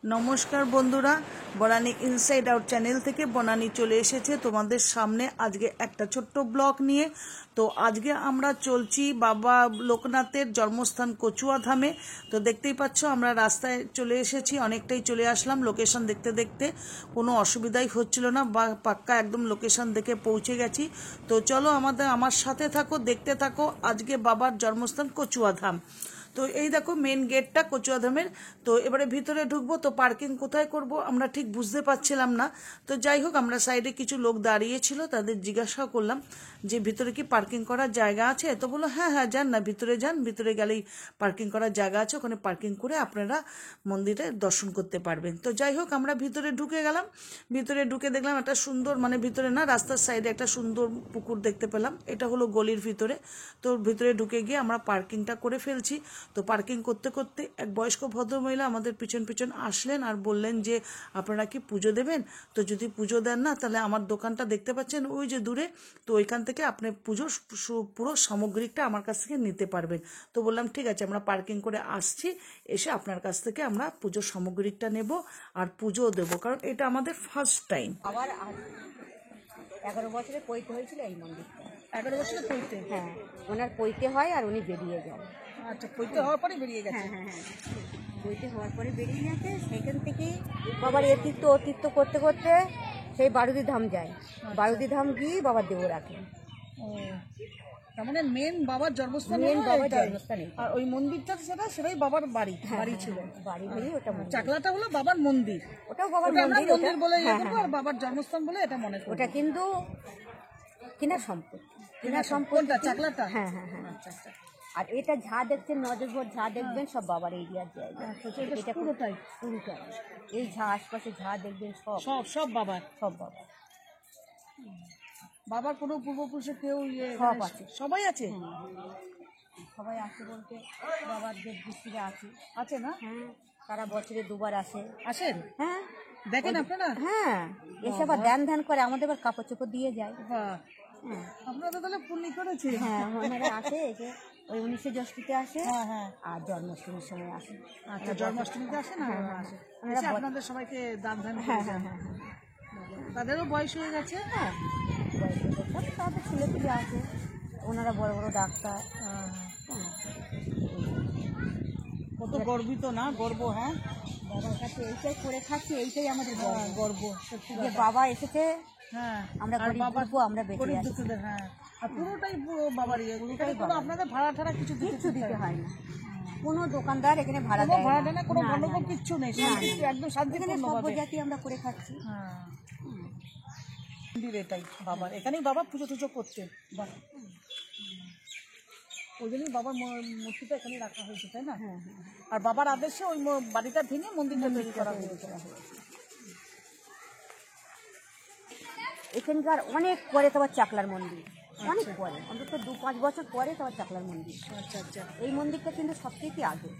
নমস্কার বন্ধুরা, Banani inside out channel থেকে বনানী চলে এসেছে তোমাদের সামনে আজকে একটা ছোট্ট ব্লগ নিয়ে। তো আজকে আমরা চলছি বাবা লোকনাথের জন্মস্থান কচুয়া ধামে। তো দেখতেই পাচ্ছ আমরা রাস্তায় চলে এসেছি, অনেকটাই চলে আসলাম। লোকেশন দেখতে দেখতে কোনো অসুবিধাই হচ্ছিল না, বা পাক্কা একদম লোকেশন দেখে পৌঁছে গেছি। তো চলো আমার সাথে থাকো, দেখতে থাকো আজকে বাবার জন্মস্থান কচুয়া ধাম। তো এই দেখো মেন গেটটা কচুয়া ধামের। তো এবারে ভিতরে ঢুকবো, তো পার্কিং কোথায় করব আমরা ঠিক বুঝতে পারছিলাম না। তো যাই হোক, আমরা সাইডে কিছু লোক দাঁড়িয়েছিল, তাদের জিজ্ঞাসা করলাম যে ভিতরে কি পার্কিং করার জায়গা আছে। তো বললো হ্যাঁ হ্যাঁ যান না, ভিতরে যান, ভিতরে গেলেই পার্কিং করার জায়গা আছে, ওখানে পার্কিং করে আপনারা মন্দিরে দর্শন করতে পারবেন। তো যাই হোক, আমরা ভিতরে ঢুকে গেলাম। ভিতরে ঢুকে দেখলাম একটা সুন্দর, মানে ভিতরে না, রাস্তার সাইডে একটা সুন্দর পুকুর দেখতে পেলাম। এটা হলো গলির ভিতরে। তো ভিতরে ঢুকে গিয়ে আমরা পার্কিংটা করে ফেলছি। তো পার্কিং করতে করতে এক বয়স্ক ভদ্রমহিলা আমাদের পিছন পিছন আসলেন আর বললেন যে আপনারা কি পুজো দেবেন? তো যদি পুজো দেন না, তাহলে আমার দোকানটা দেখতে পাচ্ছেন ওই যে দূরে, তো ওইখান থেকে আপনি পুজোর পুরো সামগ্রিকটা আমার কাছ থেকে নিতে পারবেন। তো বললাম ঠিক আছে, আমরা পার্কিং করে আসছি, এসে আপনার কাছ থেকে আমরা পুজোর সামগ্রিকটা নেব আর পুজো দেবো, কারণ এটা আমাদের ফার্স্ট টাইম। আবার 11 বছরে পৈতে হয়েছিল এই মন্দিরটা। 11 বছরে পৈতে? হ্যাঁ, ওনার পৈতে হয় আর উনি বেরিয়ে যান। আচ্ছা, পৈতে হওয়ার পরে বেরিয়ে গেছে? হ্যাঁ হ্যাঁ হ্যাঁ, পৈতে হওয়ার পরে বেরিয়ে গেছে। সেখান থেকেই বাবার এতীর্থ অতীর্থ করতে করতে সেই বারুদি ধাম যায়। বারুদি ধাম গিয়ে বাবার দেব রাখেন। ও, তার মানে মেন বাবার জন্মস্থান, মেন বাবার জন্মস্থান। আর ওই মন্দিরটা সেটাই বাবার বাড়ি ছিল। বাড়ি বাড়ি ওটা মন্দির। চাকলাটা হলো বাবার মন্দির, ওটাও বাবার মন্দির বলে ইয়ে করবো, হ্যাঁ, আর বাবার জন্মস্থান বলে এটা মনে করবো। ওটা কিন্তু কিনা সম্পত্তি, কিনা সম্পত্তি। কোনটা? চাকলাটা? হ্যাঁ হ্যাঁ হ্যাঁ। আচ্ছা আচ্ছা। আর এটা যা দেখছেন নজর ভোট যা দেখবেন সব বাবার এরিয়ার জায়গা। এটা পুরোটাই? পুরোটাই। এই যা আশপাশে যা দেখবেন সব সব সব বাবার? সব বাবার। বাবার কোনো পূর্বপুরুষে কেউ সব আছে, সবাই আছে? সবাই আছে বলতে বাবার যে দৃষ্টিতে আছে। আছে না? হ্যাঁ, তারা বছরে দুবার আসে। আসেন? হ্যাঁ, দেখেন আপনারা? হ্যাঁ, এসে আবার ধ্যান করে, আমাদের আবার কাপড় চোপড় দিয়ে যায়। বাহ, হ্যাঁ, আপনারা তো তাহলে পুণ্য করেছে। হ্যাঁ, ওনারা আসে, এসে ওই 19শে জ্যৈষ্ঠীতে আসে। হ্যাঁ হ্যাঁ। আর জন্মাষ্টমীর সময় আসে। আচ্ছা, জন্মাষ্টমীতে আসে না? আসে। এসে আপনাদের সবাইকে দান ধান করে হ্যাঁ যান। হ্যাঁ হ্যাঁ হ্যাঁ তাদেরও বয়স হয়ে গেছে? হ্যাঁ, তাদের ছেলে পিলে আছে, ওনারা বড় বড় ডাক্তার। কত গর্বিত না, গর্ব। হ্যাঁ, বাবার কাছে এইটাই করে খাচ্ছি, এইটাই আমাদের গর্ব সত্যি যে বাবা এসেছে। হ্যাঁ, আমরা আর গরিব বাবা দুঃখ আমরা বেঁচে গরিব আছি। দুঃখীদের, হ্যাঁ, আর পুরোটাই পুরো বাবারই। এখানে কোনো আপনাদের ভাড়া ঠাড়া কিছু কিচ্ছু দিতে হয় না, কোনো দোকানদার এখানে ভাড়া কোনো দেয় ভাড়া না। টাড়া কোনো গণ্ডগোল কিচ্ছু নেই, একদম এখানে শান্তিপূর্ণ সব ভাবে। জাতি আমরা করে খাচ্ছি। হ্যাঁ, মন্দির এটাই বাবার, এখানেই বাবা পুজো টুজো করতেন। বাহ, ওই জন্যই বাবার মূর্তিটা এখানে রাখা হয়েছে, তাই না? হ্যাঁ, আর বাবার আদেশে ওই বাড়িটা ভেঙে মন্দিরটা তৈরি করা হয়েছে। এখানকার অনেক পরে তোমার চাকলার মন্দির, অনেক পরে, অন্তত 2-5 বছর পরে তোমার চাকলার মন্দির। আচ্ছা আচ্ছা। এই মন্দিরটা কিন্তু সব থেকে আগে।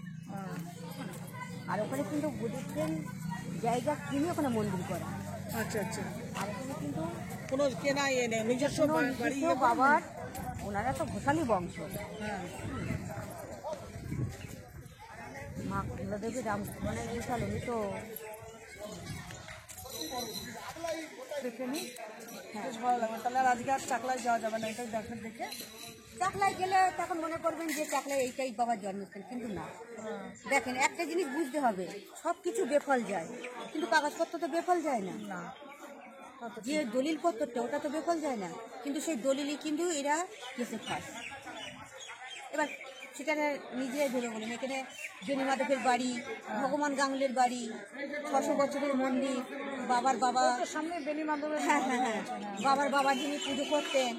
আর ওখানে কিন্তু বুদ্ধিস্টের জায়গা কিনে ওখানে মন্দির করা। আচ্ছা আচ্ছা। আর এখানে কিন্তু কোনো কেনা নেই, নিজস্ব বাড়ি বাবার, ওনারা তো ঘোষালি বংশ। হ্যাঁ, মা কমলাদেবী মানে ঘোষাল, উনি তো বেশ ভালো লাগবে। তাহলে আর আজকে আর চাকলায় যাওয়া যাবে না, এটাই দেখে। চাকলায় গেলে তখন মনে করবেন যে চাকলায় এইটাই বাবার জন্মস্থান, কিন্তু না। দেখেন, একটা জিনিস বুঝতে হবে, সব কিছু বেফল যায়, কিন্তু কাগজপত্র তো বেফল যায় না। না, যে দলিলপত্রটা ওটা তো বেফল যায় না, কিন্তু সেই দলিলই কিন্তু এরা কেসে খায়। এবার সেখানে নিজেরাই ধরে বলেন, এখানে জনি মাধবের বাড়ি, ভগবান গাঙ্গুলের বাড়ি, 600 বছরের মন্দির, বাবার বাবা সামনে বেনি মাধবের। হ্যাঁ হ্যাঁ হ্যাঁ, বাবার বাবা যিনি পুজো করতেন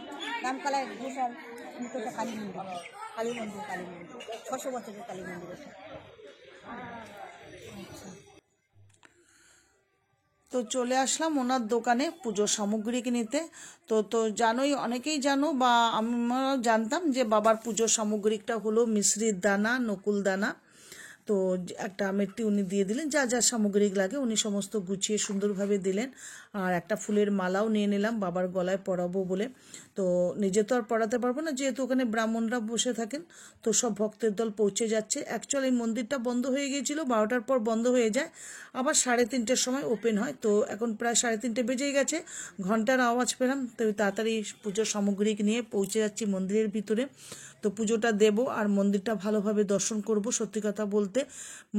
রামকালায় ঘোষাল, উনি তো একটা কালী মন্দির, কালী মন্দির 600 বছরের কালী মন্দির ওটা। তো চলে আসলাম ওনার দোকানে পুজোর সামগ্রী কিনতে। তো জানোই, অনেকেই জানো বা আমরাও জানতাম যে বাবার পুজোর সামগ্রিকটা হলো মিশ্রির দানা, নকুল দানা, তো একটা মেট্টি উনি দিয়ে দিলেন, যা যা সামগ্রিক লাগে উনি সমস্ত গুছিয়ে সুন্দরভাবে দিলেন। আর একটা ফুলের মালাও নিয়ে নিলাম বাবার গলায় পরাবো বলে। তো নিজে তো আর পরাতে পারবো না, যেহেতু ওখানে ব্রাহ্মণরা বসে থাকেন। তো সব ভক্তের দল পৌঁছে যাচ্ছে। অ্যাকচুয়ালি এই মন্দিরটা বন্ধ হয়ে গিয়েছিল, 12টার পর বন্ধ হয়ে যায়, আবার 3:30টার সময় ওপেন হয়। তো এখন প্রায় 3:30 বেজেই গেছে, ঘন্টার আওয়াজ পেলাম। তো তাড়াতাড়ি পুজোর সামগ্রিক নিয়ে পৌঁছে যাচ্ছি মন্দিরের ভিতরে। তো পুজোটা দেব আর মন্দিরটা ভালোভাবে দর্শন করব। সত্যি কথা বলতে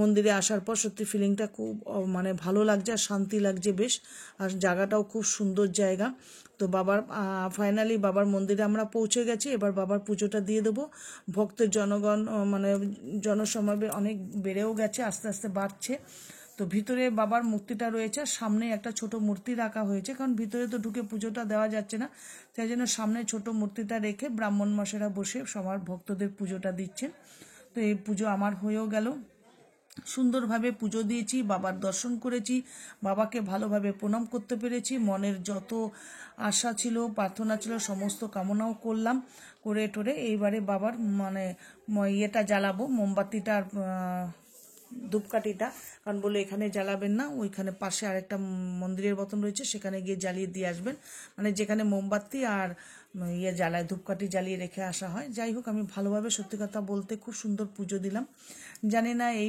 মন্দিরে আসার পর সত্যি ফিলিংটা খুব মানে ভালো লাগছে আর শান্তি লাগছে বেশ। আর জায়গাটাও খুব সুন্দর জায়গা। তো বাবার ফাইনালি বাবার মন্দিরে আমরা পৌঁছে গেছি। এবার বাবার পুজোটা দিয়ে দেবো। ভক্তের জনগণ মানে জনসমাবেশ অনেক বেড়েও গেছে, আস্তে আস্তে বাড়ছে। তো ভিতরে বাবার মূর্তিটা রয়েছে, সামনে একটা ছোট মূর্তি রাখা হয়েছে, কারণ ভিতরে তো ঢুকে পুজোটা দেওয়া যাচ্ছে না, তাই জন্য সামনে ছোট মূর্তিটা রেখে ব্রাহ্মণ মশাইরা বসে সবার ভক্তদের পুজোটা দিচ্ছেন। তো এই পুজো আমার হয়েও গেল। সুন্দরভাবে পুজো দিয়েছি, বাবার দর্শন করেছি, বাবাকে ভালোভাবে প্রণাম করতে পেরেছি। মনের যত আশা ছিল, প্রার্থনা ছিল, সমস্ত কামনাও করলাম, করে টোরে এইবারে বাবার মানে ইয়েটা জ্বালাবো, মোমবাতিটা ধূপকাঠিটা। কারণ বলে এখানে জ্বালাবেন না, ওইখানে পাশে আরেকটা মন্দিরের মতন রয়েছে, সেখানে গিয়ে জ্বালিয়ে দিয়ে আসবেন। মানে যেখানে মোমবাতি আর জ্বালায়, ধূপকাঠি জ্বালিয়ে রেখে আসা হয়। যাই হোক, আমি ভালোভাবে সত্যি কথা বলতে খুব সুন্দর পুজো দিলাম। জানি না এই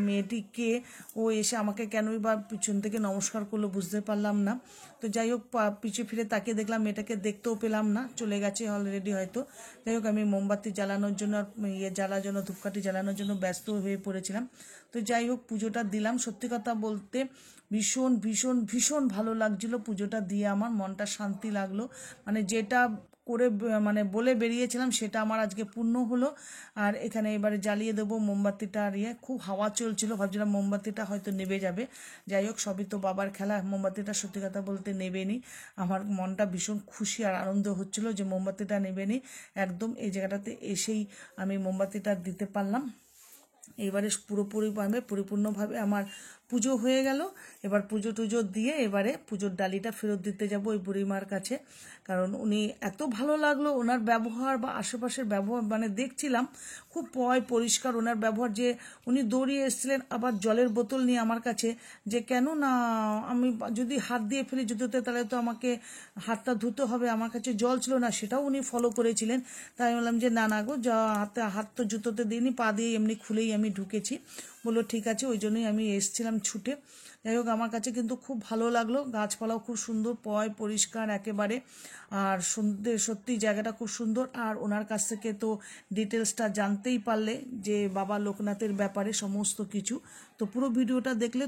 মেয়েটিকে, ও এসে আমাকে কেনই বা পিছন থেকে নমস্কার করলো বুঝতে পারলাম না। তো যাই হোক, পিছু ফিরে তাকিয়ে দেখলাম মেয়েটাকে দেখতেও পেলাম না, চলে গেছে অলরেডি হয়তো। যাই হোক, আমি মোমবাতি জ্বালানোর জন্য আর জ্বালার জন্য, ধূপকাঠি জ্বালানোর জন্য ব্যস্ত হয়ে পড়েছিলাম। তো যাই হোক, পুজোটা দিলাম। সত্যি কথা বলতে ভীষণ ভীষণ ভীষণ ভালো লাগছিল পুজোটা দিয়ে, আমার মনটা শান্তি লাগলো। মানে যেটা করে মানে বলে বেরিয়েছিলাম সেটা আমার আজকে পূর্ণ হলো। আর এখানে এবারে জ্বালিয়ে দেবো মোমবাতিটা। আর খুব হাওয়া চলছিল, ভাবছিলাম মোমবাতিটা হয়তো নেবে যাবে। যাই হোক, সবই তো বাবার খেলা, মোমবাতিটা সত্যি কথা বলতে নেবেনি। আমার মনটা ভীষণ খুশি আর আনন্দ হচ্ছিল যে মোমবাতিটা নেবেনি। একদম এই জায়গাটাতে এসেই আমি মোমবাতিটা দিতে পারলাম। এবারে পরিপূর্ণভাবে আমার পুজো হয়ে গেল। এবার পুজো টুজো দিয়ে এবারে পুজোর ডালিটা ফেরত দিতে যাব ওই বুড়িমার কাছে। কারণ উনি এত ভালো লাগলো, ওনার ব্যবহার বা আশেপাশের ব্যবহার, মানে দেখছিলাম খুব পরিষ্কার ওনার ব্যবহার। যে উনি দৌড়িয়ে এসেছিলেন আবার জলের বোতল নিয়ে আমার কাছে, যে কেন না আমি যদি হাত দিয়ে ফেলি জুতোতে তাহলে তো আমাকে হাতটা ধুতে হবে, আমার কাছে জল ছিল না, সেটাও উনি ফলো করেছিলেন। তাই আমি বললাম যে না না গো, হাত তো জুতোতে দিইনি, পা দিয়ে এমনি খুলেই আমি ঢুকেছি। বললো ঠিক আছে, ওই জন্যই আমি এসছিলাম ছুটে। যাই হোক, আমার কাছে কিন্তু খুব ভালো লাগলো, গাছপালাও খুব সুন্দর, পরিষ্কার একেবারে। আর সত্যি জায়গাটা খুব সুন্দর। আর ওনার কাছ থেকে তো ডিটেলসটা জানতেই পারলে যে বাবা লোকনাথের ব্যাপারে সমস্ত কিছু। তো পুরো ভিডিওটা দেখলে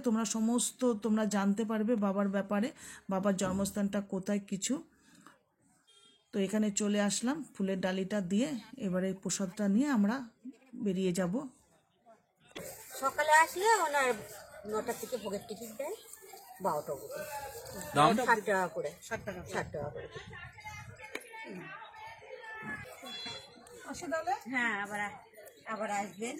তোমরা জানতে পারবে বাবার ব্যাপারে, বাবার জন্মস্থানটা কোথায় কিছু। তো এখানে চলে আসলাম, ফুলের ডালিটা দিয়ে এবারে প্রসাদটা নিয়ে আমরা বেরিয়ে যাব। সকালে আসলে ওনার 9টা থেকে ভোগের টিকিট দেয় 12টা অবধি, 60 টাকা করে, 60 টাকা করে। হ্যাঁ, আবার আসবেন।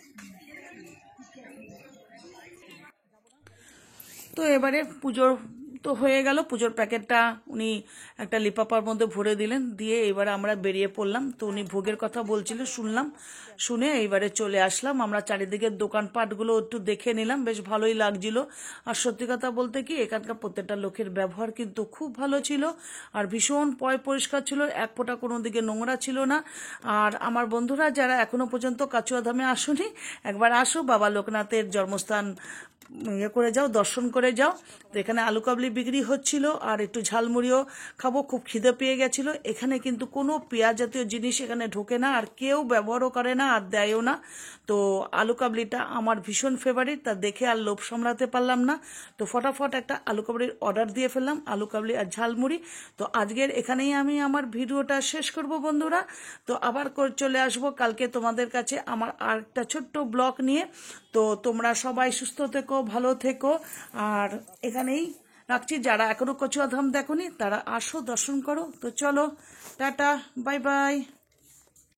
তো এবারে পুজোর তো হয়ে গেল, পুজোর প্যাকেটটা উনি একটা লিফাফার মধ্যে ভরে দিলেন, দিয়ে এবারে আমরা বেরিয়ে পড়লাম। তো উনি ভোগের কথা বলছিল, শুনলাম, শুনে এইবারে চলে আসলাম। আমরা চারিদিকের দোকানপাটগুলো একটু দেখে নিলাম, বেশ ভালোই লাগছিল। আর সত্যি কথা বলতে কি, এখানকার প্রত্যেকটা লোকের ব্যবহার কিন্তু খুব ভালো ছিল আর ভীষণ পরিষ্কার ছিল, এক ফোঁটা কোনো দিকে নোংরা ছিল না। আর আমার বন্ধুরা যারা এখনো পর্যন্ত কাচুয়া ধামে আসোনি, একবার আসো, বাবা লোকনাথের জন্মস্থান করে যাও, দর্শন করে যাও। তো এখানে আলু কাবলি বিক্রি হচ্ছিল আর একটু ঝালমুড়িও খাবো, খুব খিদে পেয়ে গেছিল। এখানে কিন্তু কোনো পেঁয়াজ জাতীয় জিনিস এখানে ঢোকে না আর কেউ ব্যবহারও করে না আর দেয়ও না। তো আলু কাবলিটা আমার ভীষণ ফেভারিট, তা দেখে আর লোভ সামলাতে পারলাম না। তো ফটাফট একটা আলু কাবলির অর্ডার দিয়ে ফেললাম, আলু কাবলি আর ঝালমুড়ি। তো আজকের এখানেই আমি আমার ভিডিওটা শেষ করব বন্ধুরা। তো আবার চলে আসবো কালকে তোমাদের কাছে আমার আরেকটা ছোট্ট ব্লগ নিয়ে। তো তোমরা সবাই সুস্থ থেকো, ভালো থেকো। আর এখানেই রাখছি, যারা এখনো কচুয়া ধাম দেখোনি তারা আসো, দর্শন করো। তো চলো, টাটা, বাই বাই।